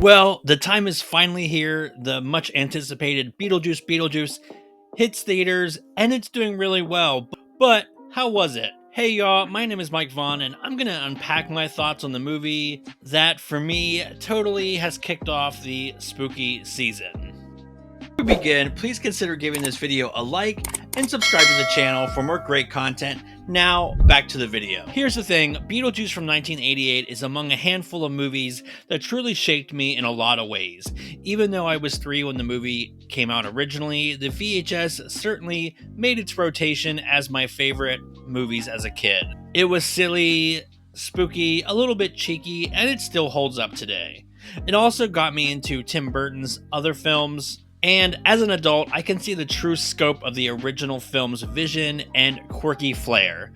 Well, the time is finally here. The much anticipated Beetlejuice hits theaters and it's doing really well. But how was it? Hey y'all, my name is Mike Vaughn and I'm going to unpack my thoughts on the movie that for me totally has kicked off the spooky season. Before we begin, please consider giving this video a like and subscribe to the channel for more great content. Now, back to the video. Here's the thing, Beetlejuice from 1988 is among a handful of movies that truly shaped me in a lot of ways. Even though I was 3 when the movie came out originally, the VHS certainly made its rotation as my favorite movies as a kid. It was silly, spooky, a little bit cheeky, and it still holds up today. It also got me into Tim Burton's other films, and as an adult, I can see the true scope of the original film's vision and quirky flair.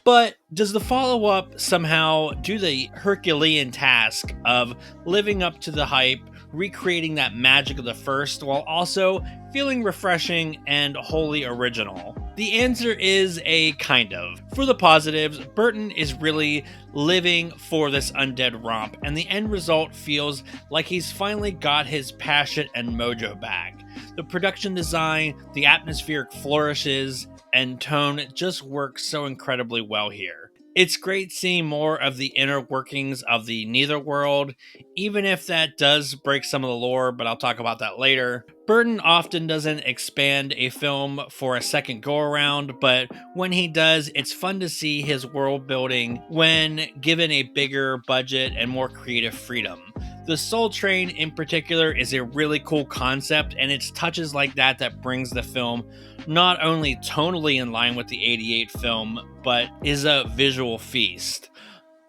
But does the follow-up somehow do the Herculean task of living up to the hype, recreating that magic of the first, while also feeling refreshing and wholly original? The answer is a kind of. For the positives, Burton is really living for this undead romp, and the end result feels like he's finally got his passion and mojo back. The production design, the atmospheric flourishes, and tone just works so incredibly well here. It's great seeing more of the inner workings of the Netherworld, even if that does break some of the lore, but I'll talk about that later. Burton often doesn't expand a film for a second go-around, but when he does, it's fun to see his world building when given a bigger budget and more creative freedom. The Soul Train in particular is a really cool concept, and it's touches like that brings the film not only tonally in line with the 88 film, but is a visual feast.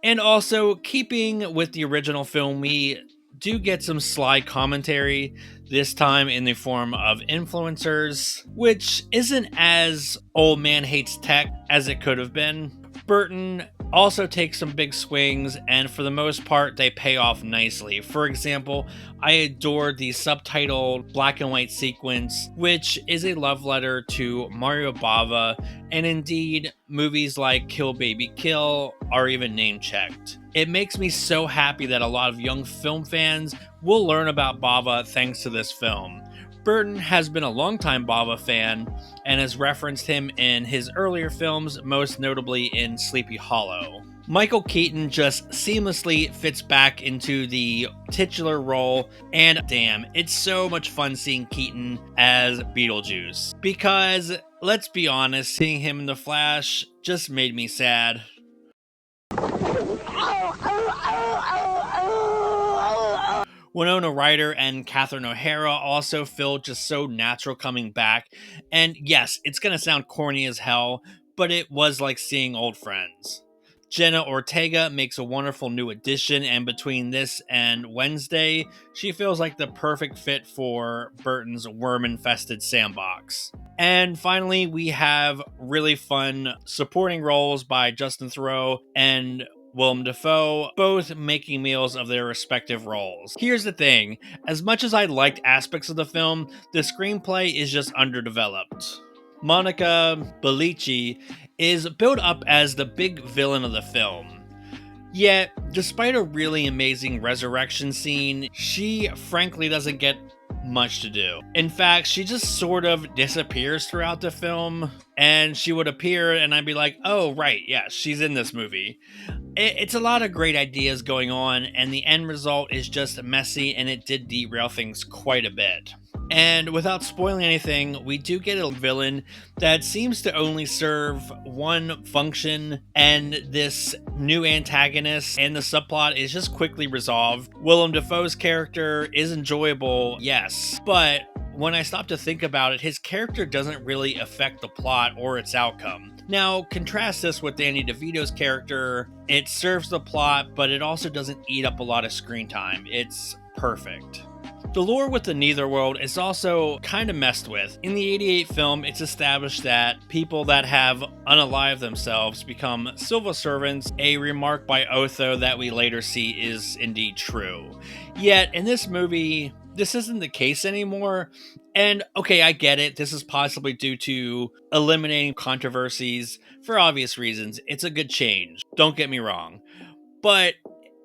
And also, keeping with the original film, we do get some sly commentary, this time in the form of influencers, which isn't as old man hates tech as it could have been. Burton also takes some big swings, and for the most part, they pay off nicely. For example, I adored the subtitled black and white sequence, which is a love letter to Mario Bava, and indeed, movies like Kill Baby Kill are even name-checked. It makes me so happy that a lot of young film fans will learn about Bava thanks to this film. Burton has been a longtime Bava fan and has referenced him in his earlier films, most notably in Sleepy Hollow. Michael Keaton just seamlessly fits back into the titular role, and damn, it's so much fun seeing Keaton as Beetlejuice. Because, let's be honest, seeing him in The Flash just made me sad. Winona Ryder and Catherine O'Hara also feel just so natural coming back, and yes, it's gonna sound corny as hell, but it was like seeing old friends. Jenna Ortega makes a wonderful new addition, and between this and Wednesday, she feels like the perfect fit for Burton's worm-infested sandbox. And finally, we have really fun supporting roles by Justin Theroux and Willem Dafoe, both making meals of their respective roles. Here's the thing, as much as I liked aspects of the film, the screenplay is just underdeveloped. Monica Bellucci is built up as the big villain of the film. Yet, despite a really amazing resurrection scene, she frankly doesn't get much to do. In fact, she just sort of disappears throughout the film, and she would appear and I'd be like, oh right, yeah, she's in this movie. It's a lot of great ideas going on, and the end result is just messy, and it did derail things quite a bit. And without spoiling anything, we do get a villain that seems to only serve one function, and this new antagonist and the subplot is just quickly resolved. Willem Dafoe's character is enjoyable, yes, but when I stop to think about it, his character doesn't really affect the plot or its outcome. Now, contrast this with Danny DeVito's character. It serves the plot, but it also doesn't eat up a lot of screen time. It's perfect. The lore with the Netherworld is also kind of messed with. In the 88 film, it's established that people that have unalived themselves become civil servants, a remark by Otho that we later see is indeed true. Yet, in this movie, this isn't the case anymore. And okay, I get it. This is possibly due to eliminating controversies for obvious reasons. It's a good change. Don't get me wrong. But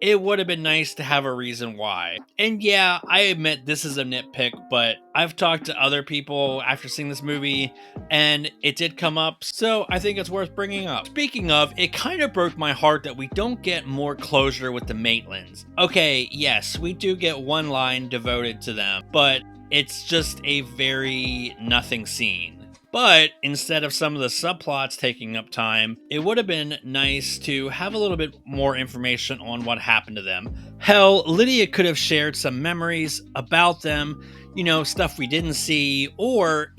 it would have been nice to have a reason why. And yeah, I admit this is a nitpick, but I've talked to other people after seeing this movie and it did come up, so I think it's worth bringing up. Speaking of, it kind of broke my heart that we don't get more closure with the Maitlands. Okay, yes, we do get one line devoted to them, but it's just a very nothing scene. But instead of some of the subplots taking up time, it would have been nice to have a little bit more information on what happened to them. Hell, Lydia could have shared some memories about them, stuff we didn't see, or,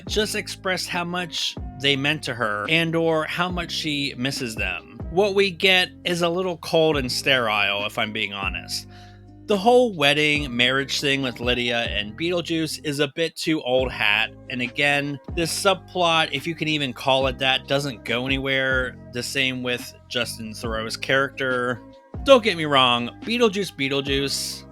just expressed how much they meant to her and or how much she misses them. What we get is a little cold and sterile, if I'm being honest. The whole wedding marriage thing with Lydia and Beetlejuice is a bit too old hat, and again, this subplot, if you can even call it that, doesn't go anywhere. The same with Justin Theroux's character. Don't get me wrong, Beetlejuice Beetlejuice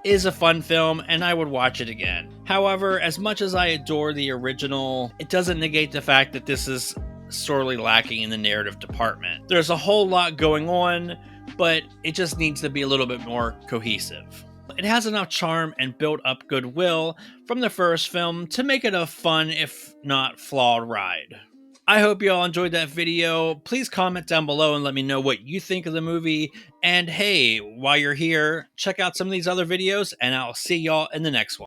is a fun film and I would watch it again. However, as much as I adore the original, it doesn't negate the fact that this is sorely lacking in the narrative department. There's a whole lot going on, but it just needs to be a little bit more cohesive. It has enough charm and built up goodwill from the first film to make it a fun, if not flawed, ride. I hope you all enjoyed that video. Please comment down below and let me know what you think of the movie. And hey, while you're here, check out some of these other videos, and I'll see y'all in the next one.